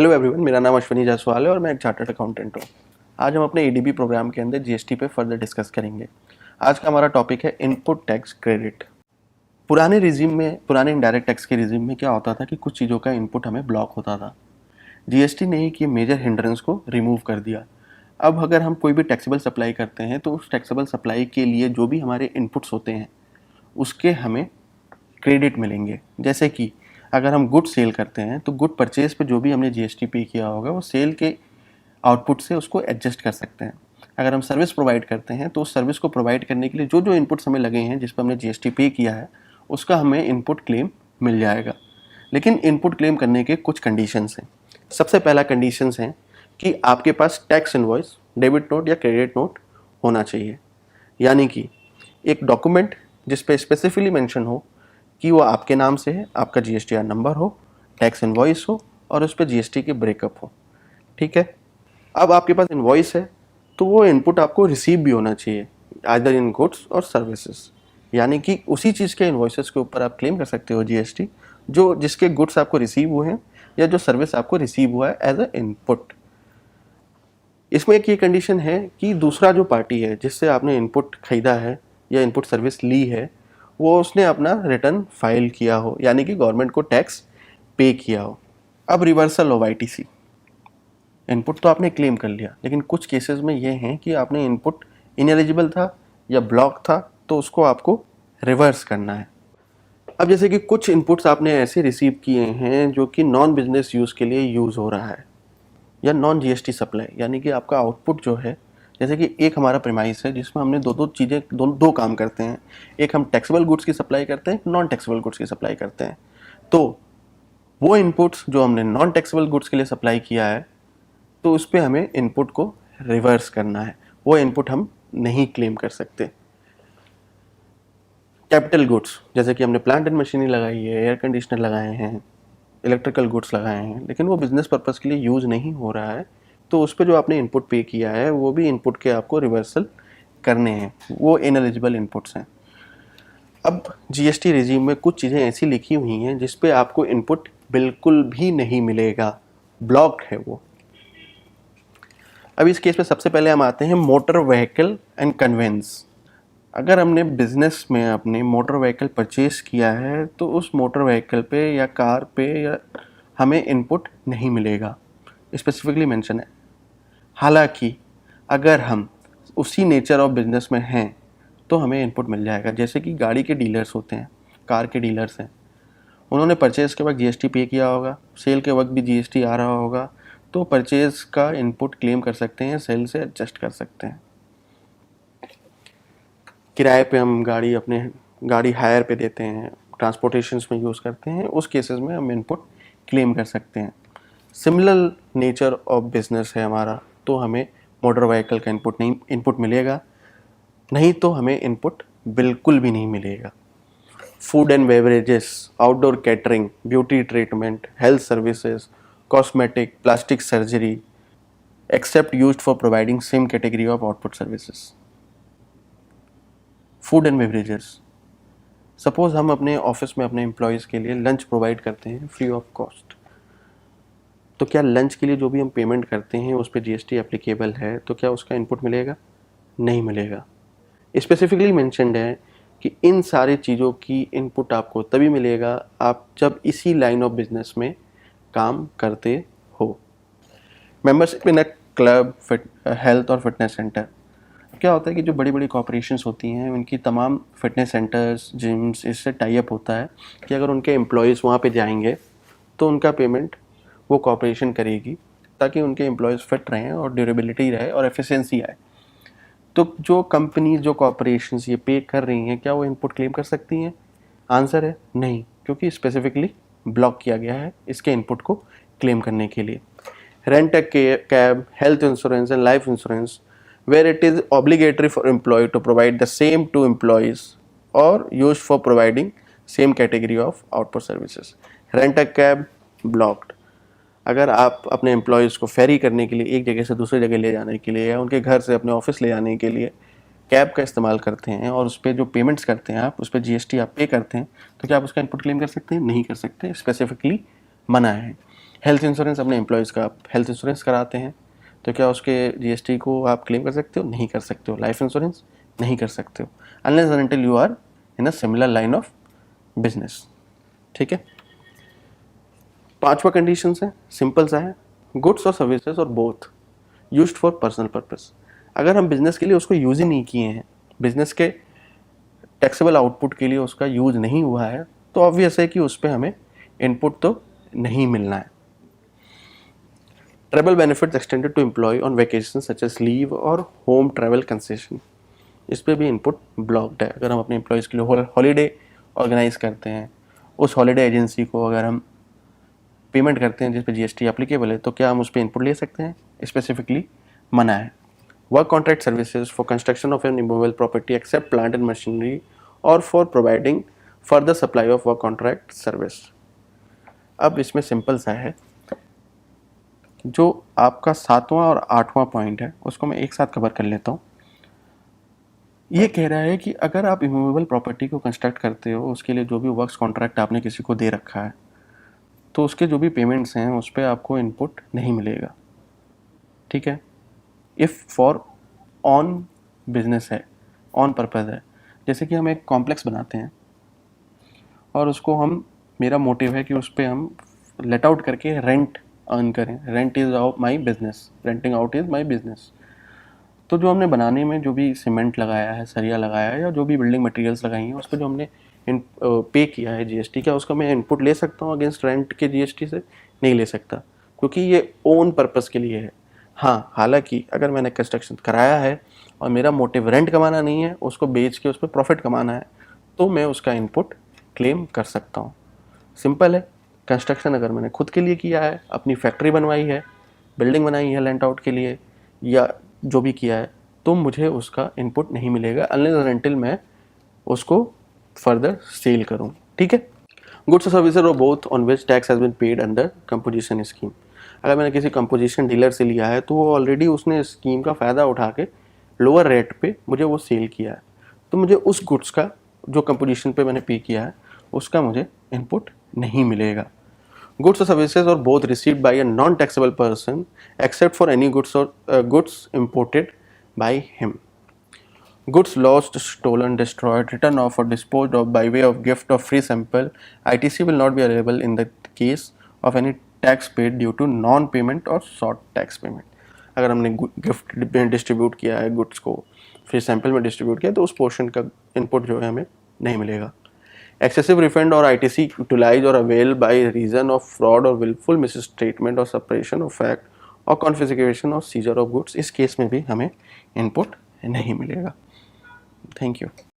Hello everyone, मेरा नाम अश्विनी जायसवाल है और मैं एक चार्टर्ड अकाउंटेंट हूँ। आज हम अपने एडीबी प्रोग्राम के अंदर जीएसटी पे फर्दर डिस्कस करेंगे। आज का हमारा टॉपिक है इनपुट टैक्स क्रेडिट। पुराने इनडायरेक्ट टैक्स के रिजीम में क्या होता था कि कुछ चीज़ों का इनपुट हमें ब्लॉक होता था। जीएसटी ने एक ये मेजर हिंड्रेंस को रिमूव कर दिया। अब अगर हम कोई भी टैक्सेबल सप्लाई करते हैं तो उस टैक्सेबल सप्लाई के लिए जो भी हमारे इनपुट्स होते हैं उसके हमें क्रेडिट मिलेंगे। जैसे कि अगर हम गुड सेल करते हैं तो गुड परचेज पे जो भी हमने जीएसटी पे किया होगा वो सेल के आउटपुट से उसको एडजस्ट कर सकते हैं। अगर हम सर्विस प्रोवाइड करते हैं तो उस सर्विस को प्रोवाइड करने के लिए जो जो इनपुट्स हमें लगे हैं जिस पर हमने जीएसटी पे किया है उसका हमें इनपुट क्लेम मिल जाएगा। लेकिन इनपुट क्लेम करने के कुछ कंडीशंस हैं। सबसे पहला कंडीशंस है कि आपके पास टैक्स इनवॉइस, डेबिट नोट या क्रेडिट नोट होना चाहिए। यानी कि एक डॉक्यूमेंट जिस पे स्पेसिफिकली मेंशन हो कि वो आपके नाम से है, आपका जीएसटीआर नंबर हो, टैक्स इनवॉइस हो और उस पर जीएसटी के ब्रेकअप हो। ठीक है। अब आपके पास इनवॉइस है तो वो इनपुट आपको रिसीव भी होना चाहिए, आइदर इन गुड्स और सर्विसेज। यानी कि उसी चीज़ के इनवॉइसेस के ऊपर आप क्लेम कर सकते हो जीएसटी जो जिसके गुड्स आपको रिसीव हुए हैं या जो सर्विस आपको रिसीव हुआ है एज अ इनपुट। इसमें एक ये कंडीशन है कि दूसरा जो पार्टी है जिससे आपने इनपुट खरीदा है या इनपुट सर्विस ली है वो उसने अपना रिटर्न फाइल किया हो, यानी कि गवर्नमेंट को टैक्स पे किया हो। अब रिवर्सल ऑफ आईटीसी, इनपुट तो आपने क्लेम कर लिया लेकिन कुछ केसेस में ये हैं कि आपने इनपुट इनएलिजिबल था या ब्लॉक था तो उसको आपको रिवर्स करना है। अब जैसे कि कुछ इनपुट्स आपने ऐसे रिसीव किए हैं जो कि नॉन बिजनेस यूज़ के लिए यूज़ हो रहा है या नॉन जीएसटी सप्लाई, यानी कि आपका आउटपुट जो है, जैसे कि एक हमारा प्रेमाइस है जिसमें हमने दो चीज़ें दो काम करते हैं। एक हम टैक्सेबल गुड्स की सप्लाई करते हैं, नॉन टैक्सेबल गुड्स की सप्लाई करते हैं। तो वो इनपुट्स जो हमने नॉन टैक्सेबल गुड्स के लिए सप्लाई किया है तो उस पर हमें इनपुट को रिवर्स करना है, वो इनपुट हम नहीं क्लेम कर सकते। कैपिटल गुड्स जैसे कि हमने प्लांट एंड मशीनरी लगाई है, एयर कंडीशनर लगाए हैं, इलेक्ट्रिकल गुड्स लगाए हैं, लेकिन वो बिजनेस पर्पस के लिए यूज़ नहीं हो रहा है तो उस पर जो आपने इनपुट पे किया है वो भी इनपुट के आपको रिवर्सल करने हैं, वो इनएलिजिबल इनपुट्स हैं। अब जीएसटी रिजीम में कुछ चीज़ें ऐसी लिखी हुई हैं जिस पे आपको इनपुट बिल्कुल भी नहीं मिलेगा, ब्लॉक्ड है वो। अब इस केस में सबसे पहले हम आते हैं मोटर व्हीकल एंड कन्वेंस। अगर हमने बिजनेस में अपने मोटर व्हीकल परचेज किया है तो उस मोटर व्हीकल पे या कार पे या हमें इनपुट नहीं मिलेगा, स्पेसिफिकली मेंशन है। हालांकि अगर हम उसी नेचर ऑफ बिजनेस में हैं तो हमें इनपुट मिल जाएगा। जैसे कि गाड़ी के डीलर्स होते हैं, कार के डीलर्स हैं, उन्होंने परचेज़ के वक्त जीएसटी पे किया होगा, सेल के वक्त भी जीएसटी आ रहा होगा, तो परचेज़ का इनपुट क्लेम कर सकते हैं, सेल से एडजस्ट कर सकते हैं। किराए पे हम गाड़ी हायर पे देते हैं, ट्रांसपोर्टेशंस में यूज़ करते हैं, उस केसेस में हम इनपुट क्लेम कर सकते हैं। सिमिलर नेचर ऑफ बिजनेस है हमारा तो हमें मोटर व्हीकल का इनपुट मिलेगा, नहीं तो हमें इनपुट बिल्कुल भी नहीं मिलेगा। Food and beverages, outdoor catering, beauty treatment, health services, cosmetic, plastic surgery except used for providing same category of output services. Food and beverages, suppose हम अपने ऑफिस में अपने एम्प्लॉयज़ के लिए लंच प्रोवाइड करते हैं फ्री ऑफ कॉस्ट, तो क्या लंच के लिए जो भी हम पेमेंट करते हैं उस पर जीएसटी एप्लीकेबल है तो क्या उसका इनपुट मिलेगा? नहीं मिलेगा। स्पेसिफिकली मेंशन्ड है कि इन सारी चीज़ों की इनपुट आपको तभी मिलेगा आप जब इसी लाइन ऑफ बिजनेस में काम करते हो। Membership in a club, health और फिटनेस सेंटर, क्या होता है कि जो बड़ी बड़ी कॉर्पोरेशंस होती हैं उनकी तमाम फिटनेस सेंटर्स, जिम्स, इससे टाई अप होता है कि अगर उनके एम्प्लॉयज़ वहाँ पे जाएंगे तो उनका पेमेंट वो कॉर्पोरेशन करेगी ताकि उनके एम्प्लॉयज़ फिट रहें और ड्यूरेबिलिटी रहे और एफिशिएंसी आए। तो जो कंपनी, जो कॉर्पोरेशंस ये पे कर रही हैं, क्या वो इनपुट क्लेम कर सकती हैं? आंसर है नहीं, क्योंकि स्पेसिफिकली ब्लॉक किया गया है इसके इनपुट को क्लेम करने के लिए। Rent a cab, health insurance and life insurance where it is obligatory for employee to provide the same to employees or used for providing same category of output services. Rent a cab blocked. अगर आप अपने employees को फेरी करने के लिए एक जगह से दूसरी जगह ले जाने के लिए या उनके घर से अपने ऑफिस ले जाने के लिए कैब का इस्तेमाल करते हैं और उस पर जो पेमेंट्स करते हैं आप, उस पर जीएसटी आप पे करते हैं, तो क्या आप उसका इनपुट क्लेम कर सकते हैं? नहीं कर सकते, स्पेसिफिकली मना है। हेल्थ इंश्योरेंस अपने एम्प्लॉयज़ का आप हेल्थ इंश्योरेंस कराते हैं तो क्या उसके जीएसटी को आप क्लेम कर सकते हो? नहीं कर सकते हो। लाइफ इंश्योरेंस नहीं कर सकते हो unless and until you are in a similar line of business. ठीक है। पांचवा कंडीशन है, सिंपल सा है, गुड्स और सर्विसेज और both used for personal purpose. अगर हम बिजनेस के लिए उसको यूज़ ही नहीं किए हैं, बिजनेस के टैक्सेबल आउटपुट के लिए उसका यूज़ नहीं हुआ है, तो ऑब्वियस है कि उस पर हमें इनपुट तो नहीं मिलना है। Travel benefits extended to employ on vacation such as leave और होम ट्रैवल कंसेशन, इस पर भी इनपुट ब्लॉक्ड है। अगर हम अपने एम्प्लॉयज़ के लिए हॉलीडे ऑर्गेनाइज करते हैं, उस हॉलीडे एजेंसी को अगर हम पेमेंट करते हैं जिस पे जीएसटी एप्लीकेबल है, तो क्या हम उस पर इनपुट ले सकते हैं? स्पेसिफिकली मना है। Work contract services for construction of an immovable property except plant and machinery और for providing further supply of work contract service. अब इसमें सिंपल सा है, जो आपका 7वां और 8वां पॉइंट है उसको मैं एक साथ कवर कर लेता हूँ। ये कह रहा है कि अगर आप इमूवेबल प्रॉपर्टी को कंस्ट्रक्ट करते हो, उसके लिए जो भी वर्क्स कॉन्ट्रैक्ट आपने किसी को दे रखा है, तो उसके जो भी पेमेंट्स हैं उस पर आपको इनपुट नहीं मिलेगा। ठीक है। इफ़ फॉर ऑन बिजनेस है, ऑन पर्पज़ है, जैसे कि हम एक कॉम्प्लेक्स बनाते हैं और उसको हम, मेरा मोटिव है कि उस पर हम लेट आउट करके रेंट अर्न करें। Rent is my business, renting out is my business. तो जो हमने बनाने में जो भी सीमेंट लगाया है, सरिया लगाया है, या जो भी बिल्डिंग मटेरियल्स लगाई हैं, उस पर जो हमने पे किया है जीएसटी, क्या उसका मैं इनपुट ले सकता हूँ अगेंस्ट रेंट के जीएसटी से? नहीं ले सकता, क्योंकि ये ओन पर्पस के लिए है। हाँ, हालांकि अगर मैंने कंस्ट्रक्शन कराया है और मेरा मोटिव रेंट कमाना नहीं है, उसको बेच के उस पर प्रॉफिट कमाना है, तो मैं उसका इनपुट क्लेम कर सकता हूँ। सिंपल है। कंस्ट्रक्शन अगर मैंने खुद के लिए किया है, अपनी फैक्ट्री बनवाई है, बिल्डिंग बनाई है लेंट आउट के लिए, या जो भी किया है, तो मुझे उसका इनपुट नहीं मिलेगा अनलेस एंड अनटिल मैं उसको फर्दर सेल करूं। ठीक है। गुड्स और सर्विसेज और both on which tax has been paid under composition scheme. अगर मैंने किसी कंपोजिशन डीलर से लिया है तो वो ऑलरेडी उसने स्कीम का फ़ायदा उठा के लोअर रेट पे मुझे वो सेल किया है, तो मुझे उस गुड्स का जो कंपोजिशन पे मैंने पे किया है उसका मुझे इनपुट नहीं मिलेगा। Goods or services or both received by a non-taxable person except for any goods imported by him. Goods lost, stolen, destroyed, written off or disposed of by way of gift or free sample, ITC will not be available in the case of any tax paid due to non-payment or short tax payment. अगर हमने gift distribute किया है, goods को free sample में distribute किया, तो उस portion का इनपुट जो है हमें नहीं मिलेगा। Excessive refund or ITC utilized or availed by reason of fraud or willful misstatement or suppression of fact और confiscation और seizure of goods, इस केस में भी हमें इनपुट नहीं मिलेगा। Thank you.